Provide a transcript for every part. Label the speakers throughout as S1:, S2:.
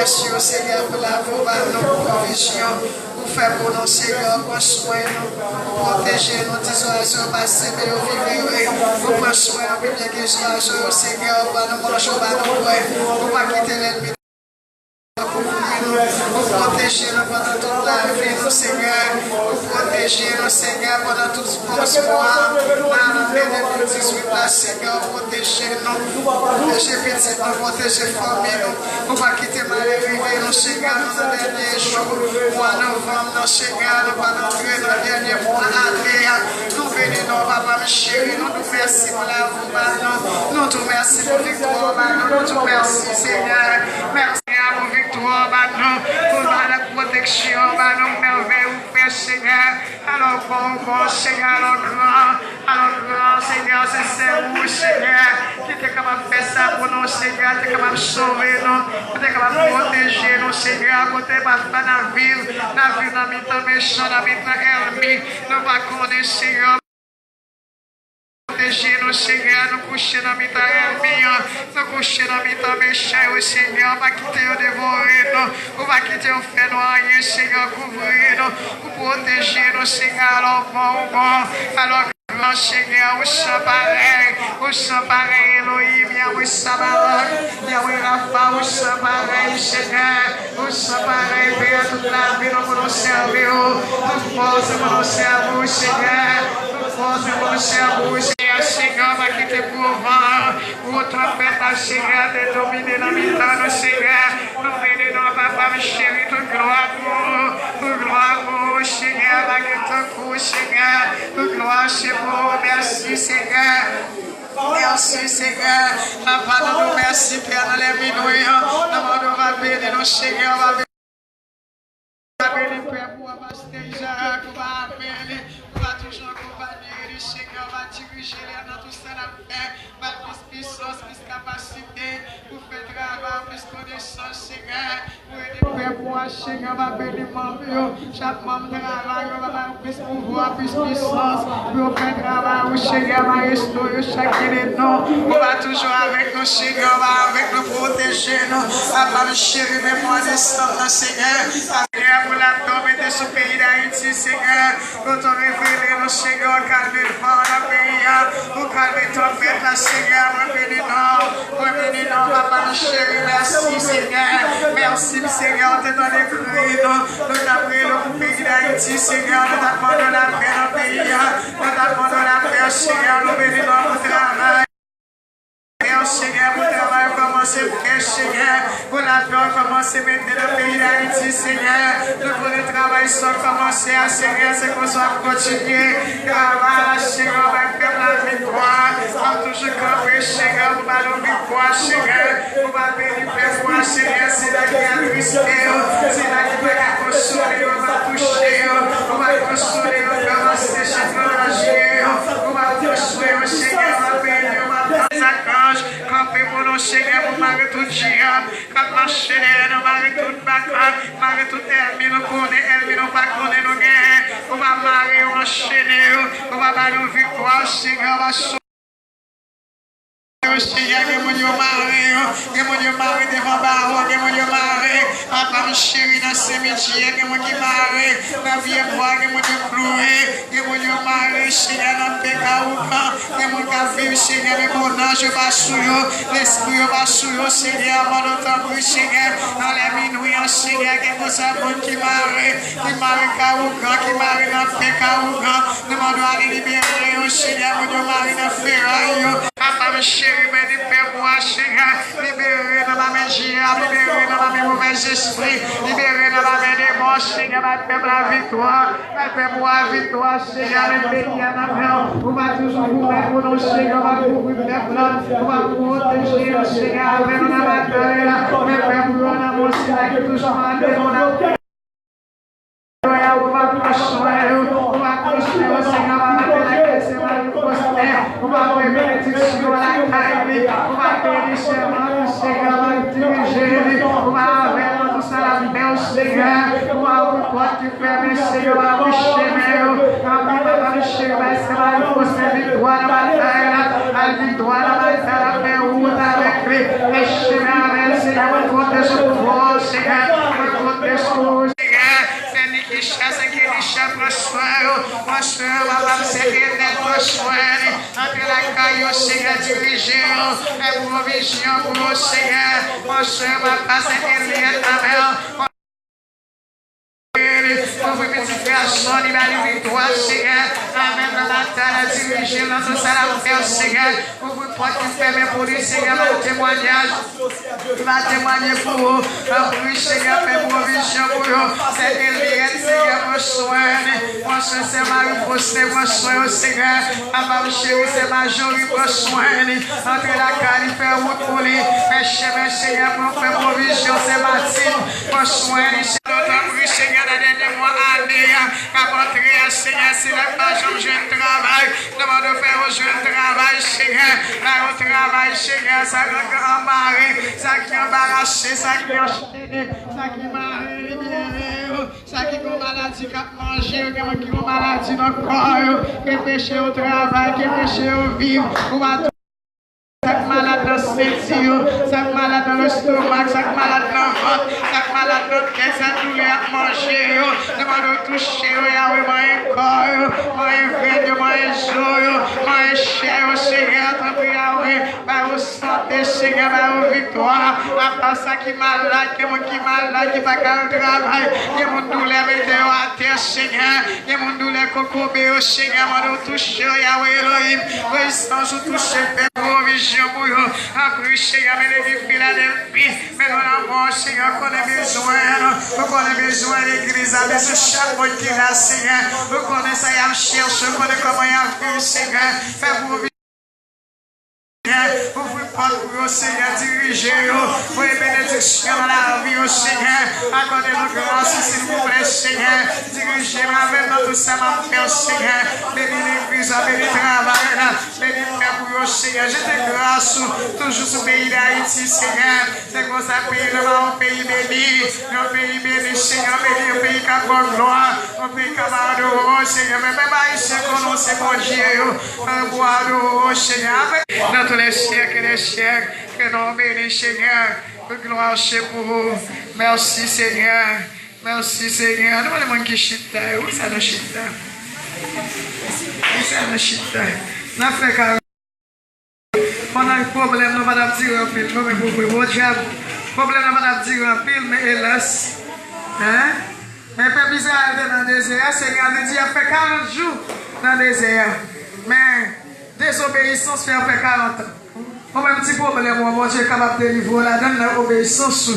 S1: merci au Seigneur pour la nos provisions. Pour faire pour nous, Seigneur, pour soin nous, protéger nous, disons, passer, mais nous vivre, pour prendre soin, pour bien que je Seigneur, pour nous manger, pour nous boire, pour pas quitter l'ennemi. Pour protéger nous pendant toute la vie, nous, Seigneur, pour protéger nous, Seigneur, pendant tout ce mois, dans l'année 2018, là, Seigneur, protéger nous, protéger petit, nous, protéger famille, nous, pour pas quitter mal arrivé, nous, Seigneur, dans les derniers jours, mois novembre, nous, Seigneur, nous, pas entrer dans le dernier mois, nous bénissons, Papa, mes chéris, nous nous merci pour la vie, nous te merci pour la victoire, nous te merci, Seigneur, merci pour la victoire, pour la protection, nous merveilleux, Père Seigneur, alors bon, Seigneur, alors grand, Seigneur, c'est vous, Seigneur, qui est capable de faire ça pour nous, Seigneur, qui est capable de sauver nous, qui est capable de protéger nous, Seigneur, pour ne pas faire la vie, dans le temps méchant, dans le temps ennemi, nous ne pas connaître, Seigneur. Protéger nous, Seigneur, nous coucher dans le temps ennemi, nous coucher dans le temps méchant, Seigneur, pas quitter nous dévorer nous, pas quitter nous faire nous rien, Seigneur, couvrir nous, pour protéger nous, Seigneur, alors bon, alors grand Seigneur, où sont pareil, Elohim, Yahweh Sabaoth, Yahweh Rapha, où sont pareil, Seigneur, où sont pareil, Père, toute la vie, nous nous servir, toute force, nous nous servir, Seigneur, toute force, nous nous servir, Seigneur, va quitter pour vent, pour trompette, Seigneur, de dominer dans le temps, Seigneur, nous bénissons, Papa, mes chéris, toute gloire pour Seigneur, va quitter pour Seigneur, toute gloire, c'est pour, merci, Seigneur. Merci Seigneur, Papa, nous merci Père, dans les minouilles, nous va bénir nos Seigneur, va bénir Père pour abaster Jacques, va bénir, va toujours accompagner, Seigneur, va diriger dans tout ça, va plus puissance, plus capacité, pour faire travail, plus connaissance, Seigneur, pour aider Père pour Seigneur, va bénir membre, chaque membre travail, va avoir plus pouvoir, plus puissance, pour faire travail, Seigneur, va restaurer chacun de nous, on va toujours avec nous, Seigneur, va avec nous, protéger nous, Papa, le chéri, mais moi, descendre, Seigneur, pour la tombe de ce pays d'Haïti, Seigneur, pour te révéler, nous, Seigneur, calmer le vent dans le pays, pour calmer ton père, la Seigneur, revenez non, Papa, le chéri, merci, Seigneur, merci, Seigneur, de ton écrit, nous t'appelons pour le pays d'Haïti, Seigneur, nous t'appelons la paix dans le pays, nous t'appelons la paix, Seigneur, nous bénissons pour travail. Seigneur, pour travail commencer, Seigneur, pour la paix commencer maintenant dans le pays d'Haïti, Seigneur, pour le travail soit commencé à Seigneur, c'est qu'on soit continuer, travail, Seigneur, va faire la victoire, comme toujours camper, Seigneur, pour la victoire, Seigneur, pour la bénir, pour Seigneur, c'est là qui a tristé, c'est là qui va consoler, on va toucher, on va consoler, on va commencer chaque jour, on va construire, Seigneur, on va bénir, on va prendre camper pour nos Seigneur, pour marrer tout géant, quand marcher, nous marrer tout bacard, marrer tout ennemi, nous connaît, ennemi, nous pas connaît, nous gagnons, on va marrer, on va enchaîner, on va faire nos victoires, Seigneur, on va sauver. Seigneur, que mon Dieu marie devant Baron, que mon Dieu marie, Papa, mon chéri, dans ce métier, que mon Dieu marie, dans vie bois, que mon Dieu cloué, que mon Dieu marie, Seigneur, dans le pécaouka, que mon Dieu vive, Seigneur, le bon ange va sur eux, l'esprit va sur eux, Seigneur, mon autre Seigneur, dans les minuit, Seigneur, que nous avons qui marie Kaouka, qui marie dans le pécaouka, nous demandons à les libérer, Seigneur, mon Dieu marie dans le ferraille, Papa, mon chéri, libérez dans ma main géante, libérez dans ma main mauvais esprit, libérez dans ma main des morts, Seigneur, ma peuple la victoire, ma peuple la victoire, Seigneur, le pays en avant, on va toujours vous mettre pour nos Seigneur, on va couvrir le peuple, on va protéger le Seigneur, avec nos amateurs, mais peuple, on a mon Seigneur, qui est toujours en l'air, on va construire, on va construire, Seigneur, on va mettre la caisse, on va bénédiction à la caille, on va bénir Seigneur, on va diriger, on va avec nous, ça la paix au Seigneur. Pour avoir porte qui ferme, Seigneur, à vous chemin. Amen, dans le chemin, c'est la force, la victoire, la bataille, la victoire, la bataille, la paix, route avec lui. Les chemins avec le Seigneur, vous comptez sur vous, Seigneur. Vous comptez sur vous, Seigneur. C'est lui qui chasse et qui échappe le soir. Mon soeur, ma femme, c'est qui est le soir. Entre la caille, au Seigneur, dirigez et provision pour le Seigneur. Mon soeur, ma femme, c'est qui est ta mère. Pour vous petits garçons, il va lui victoire, Seigneur. Amen. La bataille, diriger dans tout ça, la faire, Seigneur. Pour vous porter qui permet pour lui, Seigneur, le témoignage. Il va témoigner pour vous. Pour lui, Seigneur, fait provision pour vous. C'est Eliette, Seigneur, vos soins. Mon soeur, c'est Marie-Faustin, vos soins, Seigneur. Ma chérie, c'est Majorie, vos soins. Entre la caille, il fait route pour lui. Mes chemins, Seigneur, pour faire provision, c'est Mathilde, vos soins. Seigneur, dans les derniers mois, année, à votre Seigneur, c'est la page où je travaille. Demande de faire au jeune travail, Seigneur. Là, au travail, Seigneur, ça qui est embarrassé, ça qui est embarrassé, ça qui est enchaîné, ça qui est marré, ça qui est maladie, qui a mangé, qui est maladie dans le corps, qui est péché au travail, qui est péché au vivre. Chaque malade dans ce métier, chaque malade dans le stomac, chaque malade dans le ventre, chaque malade dans le cœur, chaque douleur à manger, demande de toucher, Yahweh, mon corps, mon veine, mon jour, mon chair, Seigneur, tant pis, Yahweh, par vos santé, Seigneur, par vos victoires, à part ça qui est malade, qui est malade, qui n'est pas qu'à travail, qui est mon douleur, mettez à terre, Seigneur, qui est mon douleur, cocobé, Seigneur, demande de toucher, Yahweh, Elohim, résistance, toucher, fait provision. Après, Seigneur, l'édifice la vie, mais nous avons, Seigneur, qu'on a besoin, qu'on a besoin de l'église, avec ce chaque mot qui est là, Seigneur, nous connaissons, il y a un cherche, qu'on a comment il y a vu, Seigneur, fais-vous pour vous prendre, Seigneur, diriger, pour les bénédictions dans la vie, Seigneur, accordez-nous grâce, s'il vous plaît, Seigneur, dirigez-moi avec nous tout ça, mon Père, Seigneur, bénis l'église, bénis le travail, bénis le Père pour vous, Seigneur, je te grâce, toujours sur le pays d'Haïti, Seigneur, c'est comme ça, pays de un pays béni, Seigneur, béni, un pays qui a bonne gloire, un pays qui a marre, Seigneur, mais même Haïtien, qu'on sait bon Dieu, un bois de Seigneur, dans tous les siècles et les siècles, que nous bénissons, Seigneur, que gloire c'est pour vous. Merci, Seigneur. Merci, Seigneur. Nous allons qui chita. Où ça nous chita? Où ça nous chita? Nous avons fait carrément. Pendant un problème, nous allons dire un pile. Nous allons vous diable. Problème, nous allons dire un pile, mais hélas. Hein? Mais peuple Israël est dans le désert. Seigneur nous dit, il a fait 40 jours dans le désert. Mais désobéissance fait 40 ans. On a un petit problème, mon Dieu est capable de délivrer la donne dans l'obéissance.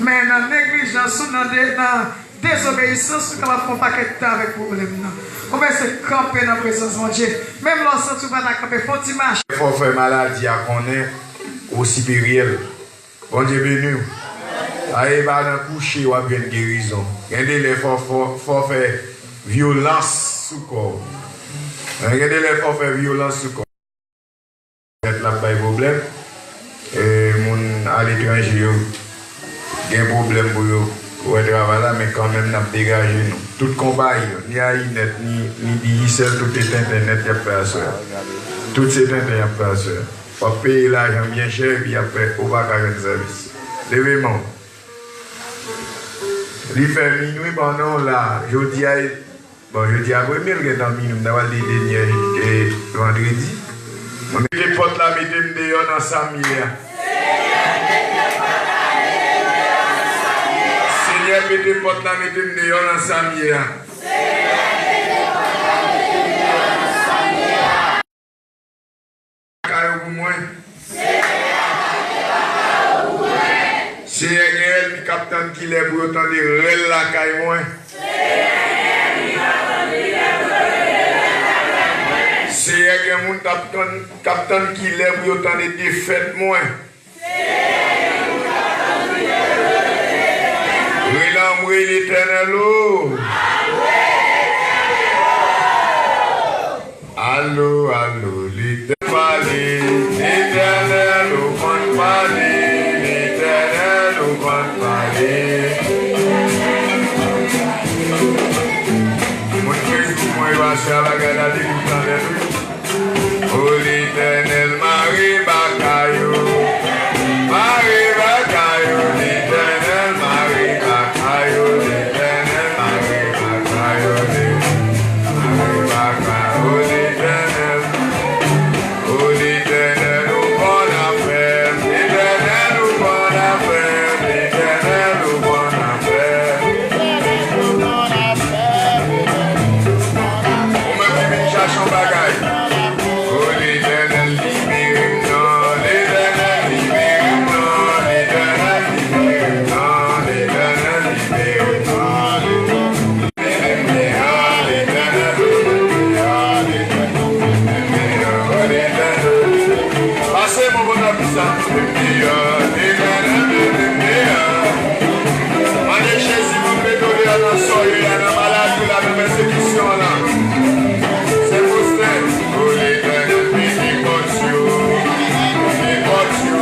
S1: Mais dans la négligence, dans la désobéissance, on va faire un paquet de temps avec le problème. On va se camper dans la présence de mon Dieu. Même lorsque tu vas camper, il faut que tu marches.
S2: Il faut faire maladie à connaître aussi périel. Bon Dieu béni. Aïe, va dans coucher ou bien guérison. Regardez les faut faire violence sous corps. Regardez les faut faire violence sous corps. Là, pas de problème. Et mon à l'étranger, il y a un problème pour être là, mais quand même, nous avons dégagé nous. Tout combat, ni Internet, ni digicel, tout est Internet, il y a pas ça. Tout c'est Internet, il y a pas ça. On va payer l'argent bien cher, puis après, on va faire un service. Levez-moi. Il fait minuit pendant là, je dis à premier, il est dans minuit, d'avoir les derniers vendredi. Mettez les portes là, mettez-moi dehors dans Samia. Seigneur, mettez les portes là, mettez-moi dehors dans Samia. C'est le capitaine qui l'a pour autant de rel la caille moins. C'est un capitaine qui l'a pour autant de défaites moins. Relan l'éternel. Allô, allô, l'éternel au grand palais, l'éternel au grand palais. monsieur Bagada dit vous entendez. Oh l'Éternel Marie Bakayo. Marie Bakayo, l'Éternel Marie Bakayo, l'Éternel Marie Bakayo, Marie Bakayo, l'Éternel. Oh l'Éternel au bon affaire, l'Éternel au bon affaire, l'Éternel au bon affaire. On me dit une chasse en bagaille. Oh l'Éternel libère-nous, l'Éternel libère-nous, l'Éternel libère-nous, l'Éternel libère-nous, l'Éternel. Passez mon bon puissant. Allez Jésus, vous pouvez donner à nos soeurs, il y a la maladie, la persécution là. C'est pour ça. Oh l'Éternel, il porte you. Il porte you.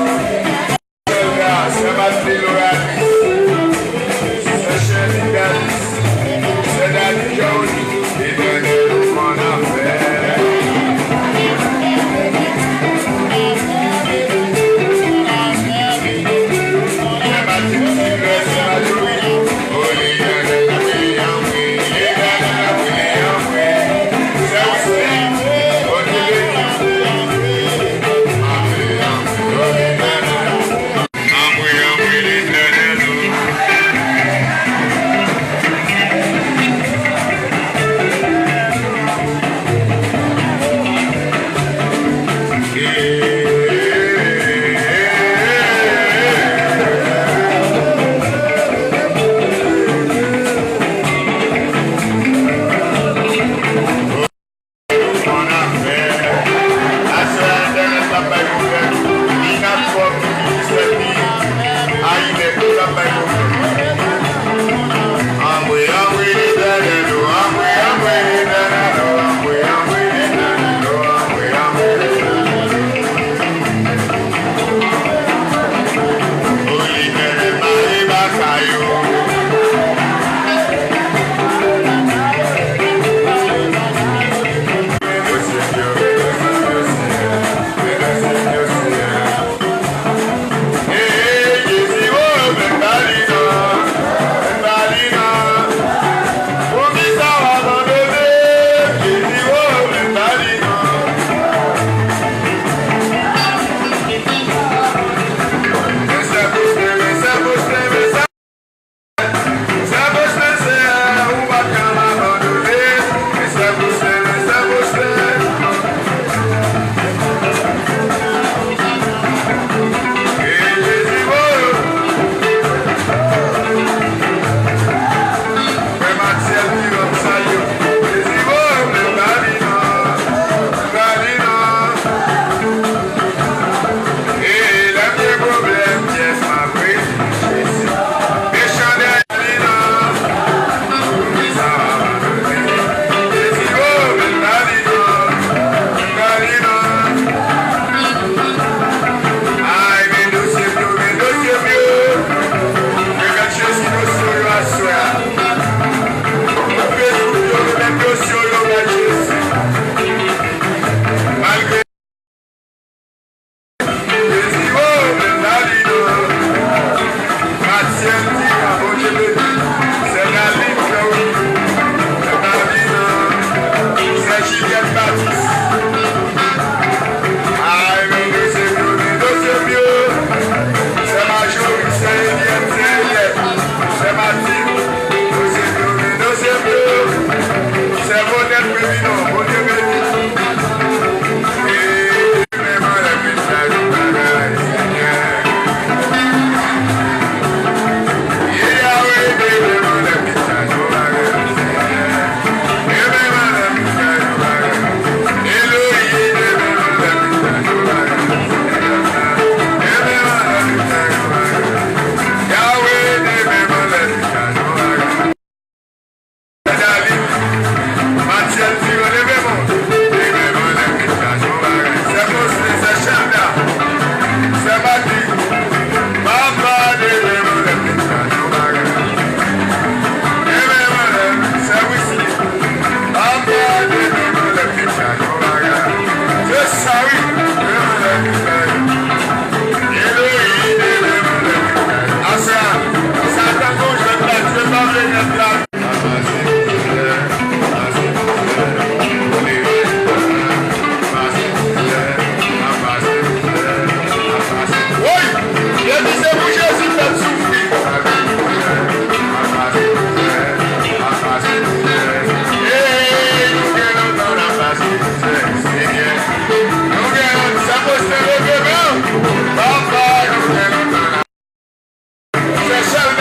S2: C'est ma fille, c'est chérie Galice. C'est Daddy Johnny. L'Éternel, mon affaire. C'est ma fille, c'est ma jolie. Oh l'Éternel, Yes,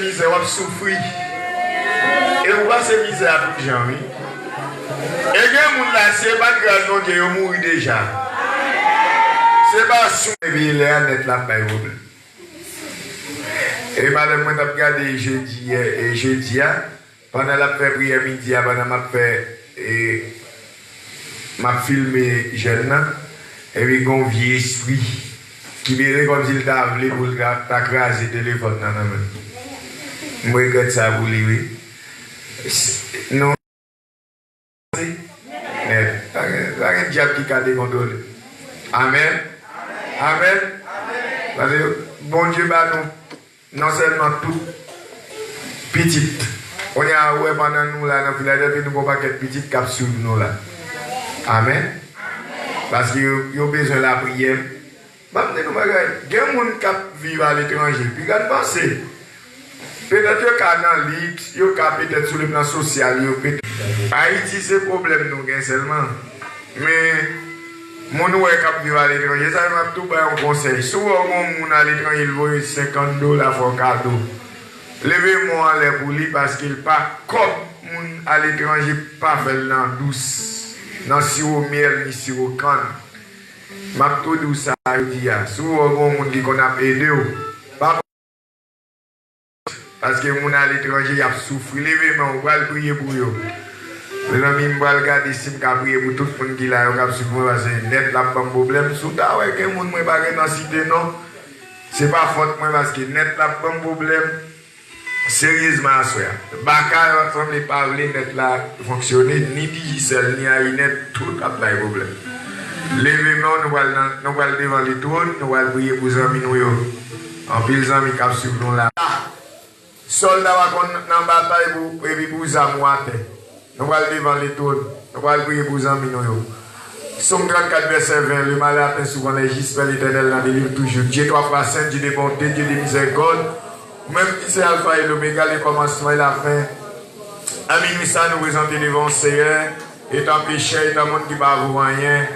S2: misère, on souffrir. Et vous passez misère à tout les gens, oui. Et les gens là, c'est pas grave, non, ils mourent déjà. C'est pas sous les villes, net là, pas problème. Et madame, moi, j'ai regardé jeudi et jeudi, pendant la prière midi, pendant ma filmé jeune, et puis un vieux esprit qui me comme s'il t'a voulu pour t'accraser le téléphone. Je regarde ça pour lui. Non. Net. Un diable qui a décontrôlé. Amen. Amen. Parce que bon Dieu, nous, non seulement tout petit. On y a ouais pendant nous là, dans Philadelphie, nous ne pouvons pas être petit cap sur nous là. Amen. Parce qu'il y a besoin de la prière. Il y a des gens qui vivent à l'étranger. Puis quand pensez, peut-être qu'il y a dans l'île, il y a peut-être sur le plan social. Haïti, c'est le problème nous seulement. Mais mon qui vit à l'étranger, ça m'a tout un conseil. Souvent, mon à l'étranger, il vaut $50 pour cadeau. Levez-moi en l'air pour lui parce qu'il n'est pas comme mon à l'étranger, pas fait dans douce. Dans sirop miel ni sirop canne. M'a tout dit ça dit souvent bon monde qui qu'on a aidé parce que mon à l'étranger y a souffert levez-moi on va prier pour eux. Les amis me va regarder si me prier pour tout le monde qui là on souffrir parce que net là pas problème sous ta ouais que monde moi pas dans cité non. C'est pas faute moi parce que net là pas problème. Sérieusement, Bakar semble pas net là fonctionner, ni Digicel, ni Ainet, tout a plein de problèmes. L'événement, nous allons devant les trônes, nous allons prier pour les amis. En pile, les amis qui sont nous là. Soldats qui sont dans la bataille pour les amis. Nous allons devant les trônes, nous allons prier pour les amis. Somme 34, verset 20, le malheur atteint souvent les j'espère l'éternel dans les livres toujours. Dieu trois fois saint, Dieu de bonté, Dieu de miséricorde. Même si c'est Alpha et l'Oméga, le commencement et la fin. À minuit, ça nous présenter devant le Seigneur. Étant péché, étant monde qui ne va vous rien.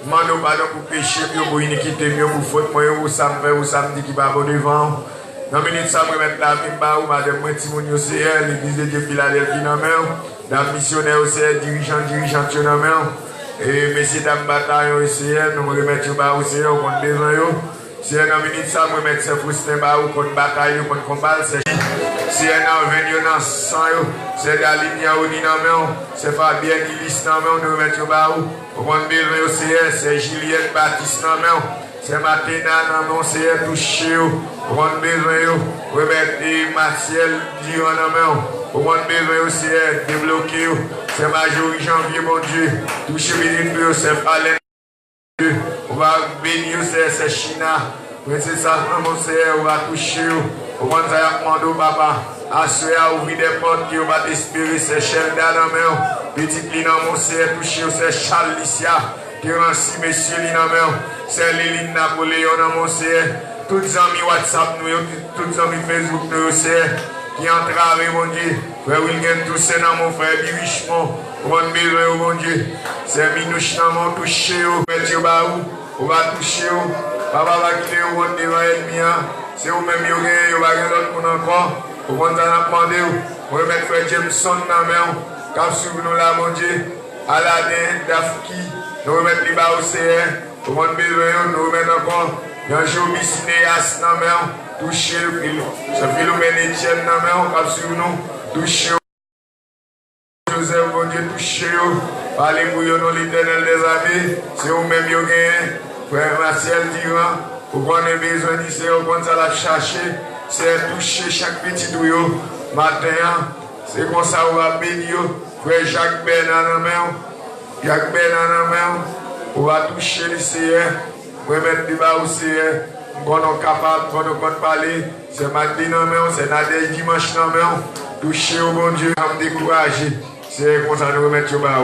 S2: Demandons pardon pour péché, pour iniquité, pour faute, pour samedi qui va devant. Dans la minute, ça me mettre la vie, ou madame, moi, Timon, au Seigneur, l'église de Dieu, Philadelphie, dans la main. Dans le missionnaire, au Seigneur, dirigeant, dans la main. Et messieurs, dames, bataille, au Seigneur, nous remettons au Seigneur, au compte besoin. Si un homme dit ça, je vais mettre ses foustins ou contre bataille, contre combat, c'est si un homme vient dans sang, c'est Dalinia ou Dinamon, c'est Fabien qui liste dans main, nous remettons au contre besoin au CR, c'est Juliette Baptiste dans main, c'est Maténa dans mon CR touché, au contre besoin, remettre Martial Dion dans main, au contre besoin au CR débloqué, c'est Majorie Janvier, mon Dieu, touché Bénin, c'est Falen. On va bénir c'est China. C'est ça, mon Seigneur, on va toucher. On va demander papa. Assurer à ouvrir des portes qui va espérer c'est Shelda dans main. Petit Lina, mon Seigneur, toucher c'est Charles Licia. Qui remercie messieurs Lina main. C'est Léline Napoléon dans mon Seigneur. Tous les amis WhatsApp, tous les amis Facebook, nous Seigneur. Qui entravent, mon Dieu. Frère William Toussaint, mon frère Bivichemont. On va besoin, mon Dieu. C'est Minouche dans mon touché. On va toucher. Papa va quitter au monde devant l'ennemi. C'est vous-même qui avez l'autre monde encore. On va demander. On va mettre frère Jameson dans la main. Quand nous là, mon Dieu. Aladin, Dafki. Nous va mettre les bas au CR. On va besoin, nous va mettre encore. Il y a un jour Cinéas dans la main. Toucher. C'est Philomène Etienne dans la main. Quand nous toucher. Joseph, mon Dieu, touchez-vous. Parlez pour nous, l'éternel des armées. C'est vous-même qui avez frère Martial Diran. Vous avez besoin d'ici, vous avez la chercher. C'est toucher chaque petit tuyau. Matin, c'est comme ça vous va bénir. Frère Jacques Bernard dans la main. Jacques Bernard dans la main. Vous va toucher le Seigneur. Vous va mettre du bas au Seigneur. Vous êtes capable, vous êtes parler. C'est Magdine dans la main. C'est Nadège Dimanche dans la main. Touchez au bon Dieu. Vous me décourager. C'est comme ça nous remettons au bas.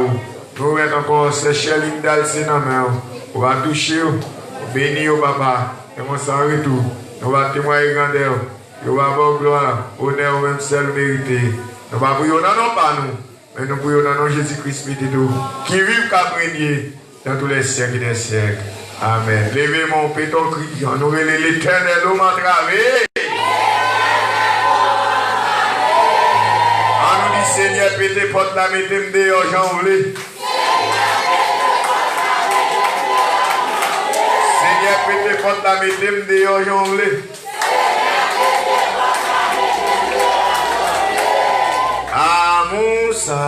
S2: Nous remettons encore ces Cheline d'Alcé dans la main. On va toucher, bénir au papa. Et on s'en retour. On va témoigner grandeur. On va avoir gloire, honneur, même seul mérité. Nous ne prions pas nous, mais nous prions dans Jésus-Christ qui vit qu'à régner dans tous les siècles des siècles. Amen. Levez mon péton cri, on aurait l'éternel homme entravé. Seigneur, pété porte la mettez-moi dehors, j'en voulais. Seigneur, pété porte la mettez-moi dehors, j'en voulais. Amour ça,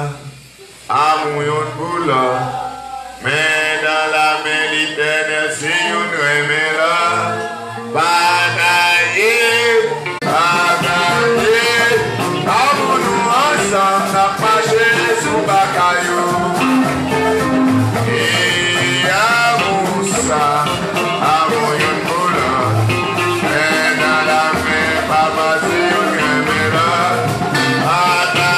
S2: amour yon boula, mais dans la main l'éternel, si yon remet là, bataille, amour nous ensemble, n'a pas chez sous bacayou. Et amour ça, amour yon boula, mais dans la main, papa, si yon remet là, bataille.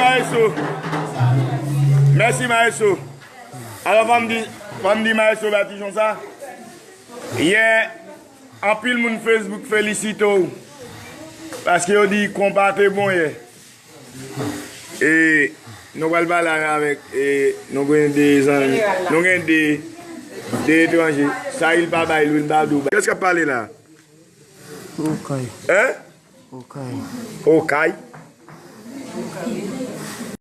S3: Maestro. Merci Maestro. Alors, on me dit Maestro Batichon ça. Hier, en pile mon Facebook félicite. Parce qu'il a dit qu'on partait bon hier. Et nous allons parler avec nous avons des amis, nous avons des étrangers. Ça, il pas bail, il pas d'où. Qu'est-ce qu'il parle là?
S4: Okay.
S3: Hein?
S4: Okay.
S3: Okay.